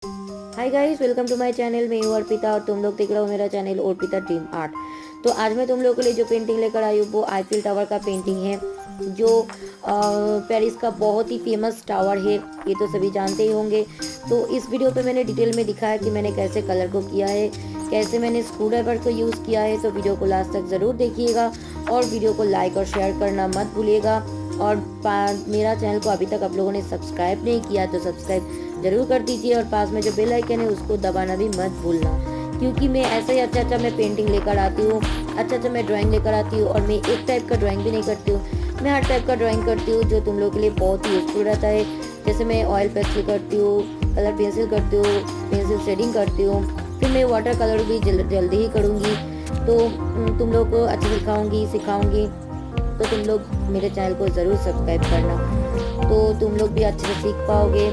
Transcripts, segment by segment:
Hi guys, welcome to my channel. मैं हूँ अर्पिता और तुम लोग देख रहे हो मेरा चैनल अर्पिता ड्रीम आर्ट। तो आज मैं तुम लोगों के लिए जो पेंटिंग लेकर आई हूँ वो आईफिल टावर का पेंटिंग है, जो पेरिस का बहुत ही फेमस टावर है। ये तो सभी जानते ही होंगे। तो इस वीडियो पे मैंने डिटेल में दिखाया कि मैंने कैसे कलर को किया है, कैसे मैंने स्क्रू ड्राइवर को यूज़ किया है। तो वीडियो को लास्ट तक ज़रूर देखिएगा और वीडियो को लाइक और शेयर करना मत भूलिएगा। और मेरा चैनल को अभी तक आप लोगों ने सब्सक्राइब नहीं किया तो सब्सक्राइब जरूर कर दीजिए और पास में जो बेल आइकन है उसको दबाना भी मत भूलना, क्योंकि मैं ऐसे ही अच्छा मैं पेंटिंग लेकर आती हूँ, अच्छा मैं ड्राइंग लेकर आती हूँ। और मैं एक टाइप का ड्राइंग भी नहीं करती हूँ, मैं हर टाइप का ड्राइंग करती हूँ जो तुम लोग के लिए बहुत ही यूजफुल रहता है। जैसे मैं ऑयल पेंसिल करती हूँ, कलर पेंसिल करती हूँ, पेंसिल शेडिंग करती हूँ, फिर मैं वाटर कलर भी जल्दी ही करूँगी। तो तुम लोग को अच्छे सिखाऊंगी। तो तुम लोग मेरे चैनल को ज़रूर सब्सक्राइब करना, तो तुम लोग भी अच्छे से सीख पाओगे।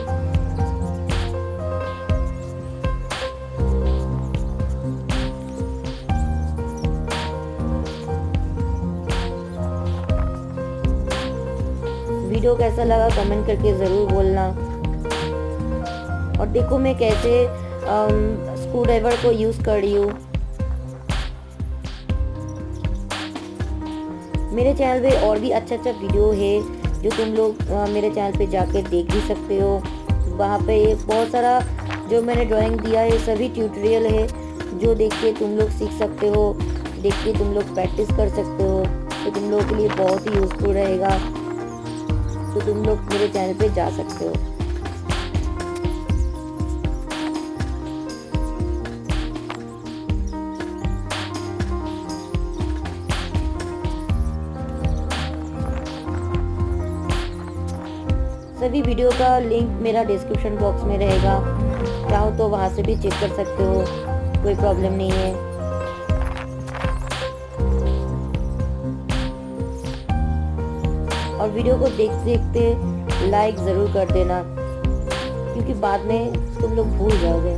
वीडियो कैसा लगा कमेंट करके ज़रूर बोलना। और देखो मैं कैसे स्क्रू ड्राइवर को यूज़ कर रही हूँ। मेरे चैनल पे और भी अच्छा वीडियो है जो तुम लोग मेरे चैनल पे जाके देख भी सकते हो। वहाँ पे बहुत सारा जो मैंने ड्राइंग दिया है सभी ट्यूटोरियल है, जो देख के तुम लोग सीख सकते हो, देख के तुम लोग प्रैक्टिस कर सकते हो। तो तुम लोगों के लिए बहुत ही यूज़फुल रहेगा। तो तुम लोग मेरे चैनल पे जा सकते हो। सभी वीडियो का लिंक मेरा डिस्क्रिप्शन बॉक्स में रहेगा, चाहो तो वहाँ से भी चेक कर सकते हो, कोई प्रॉब्लम नहीं है। और वीडियो को देखते लाइक ज़रूर कर देना, क्योंकि बाद में तुम लोग भूल जाओगे।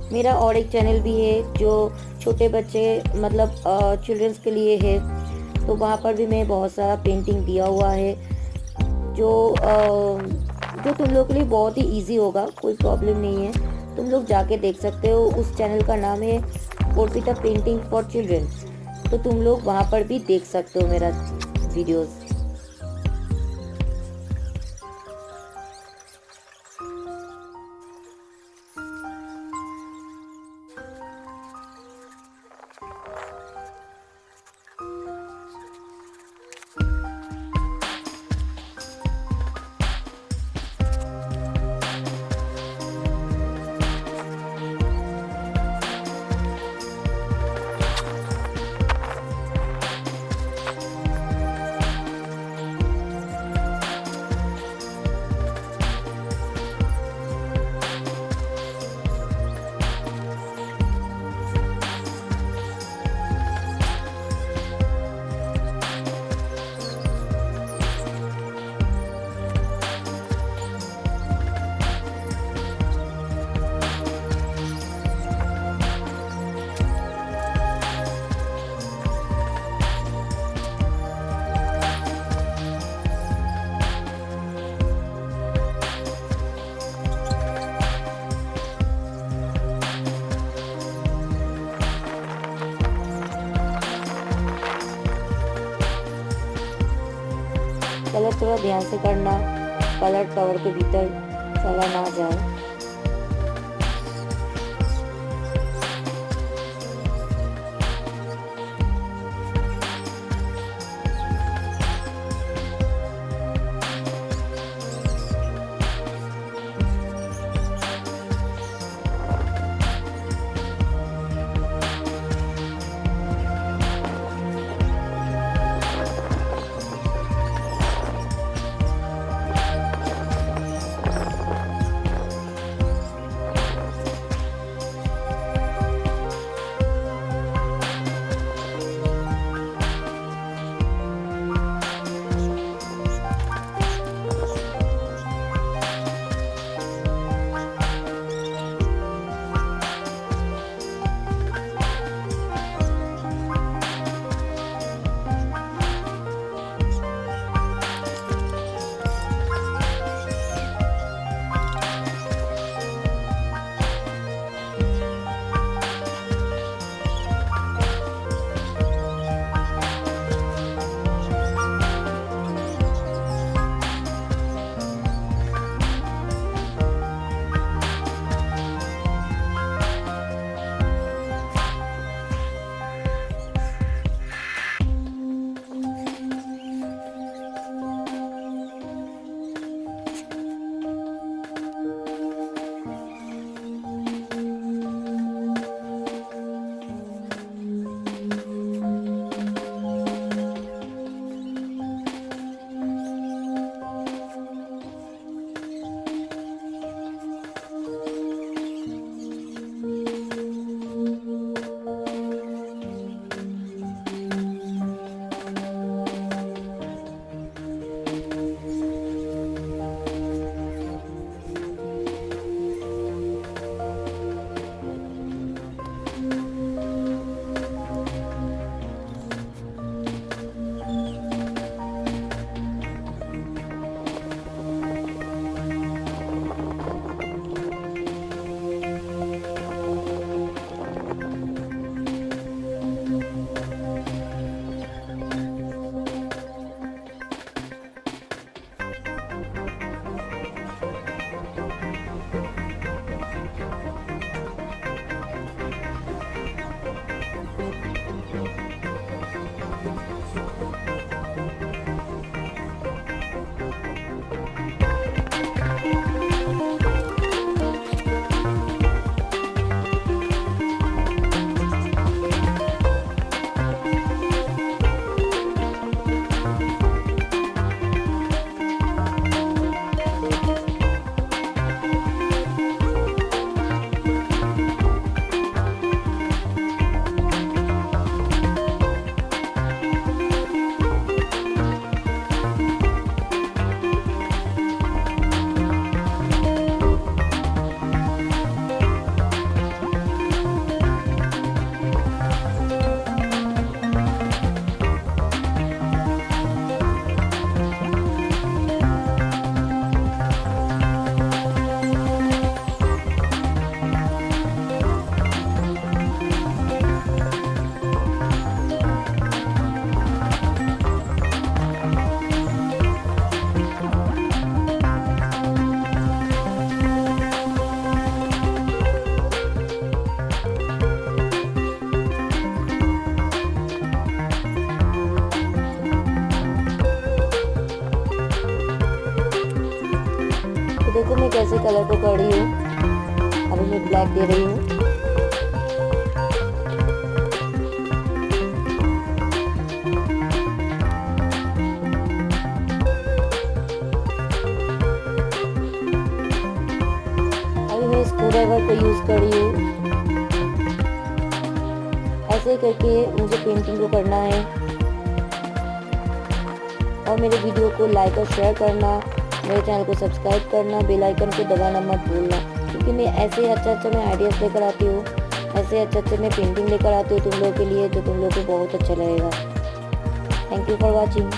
मेरा और एक चैनल भी है जो छोटे बच्चे मतलब चिल्ड्रंस के लिए है। तो वहाँ पर भी मैं बहुत सारा पेंटिंग दिया हुआ है जो जो तुम लोग के लिए बहुत ही इजी होगा, कोई प्रॉब्लम नहीं है। तुम लोग जाके देख सकते हो। उस चैनल का नाम है अर्पिता पेंटिंग फॉर चिल्ड्रन। तो तुम लोग वहाँ पर भी देख सकते हो मेरा वीडियोस। कलर थोड़ा ध्यान से करना, कलर कवर के भीतर चला ना जाए। कैसे कलर को कर रही हूँ। अभी मैं ब्लैक दे रही हूँ। अभी मैं स्क्रू ड्राइवर को यूज कर रही हूँ। ऐसे करके मुझे पेंटिंग को करना है। और मेरे वीडियो को लाइक और शेयर करना, मेरे चैनल को सब्सक्राइब करना, बेल आइकन को दबाना मत भूलना, क्योंकि मैं ऐसे अच्छा मैं आइडियाज़ लेकर आती हूँ, ऐसे अच्छे मैं पेंटिंग लेकर आती हूँ तुम लोगों के लिए, तो तुम लोगों को बहुत अच्छा लगेगा। Thank you for watching.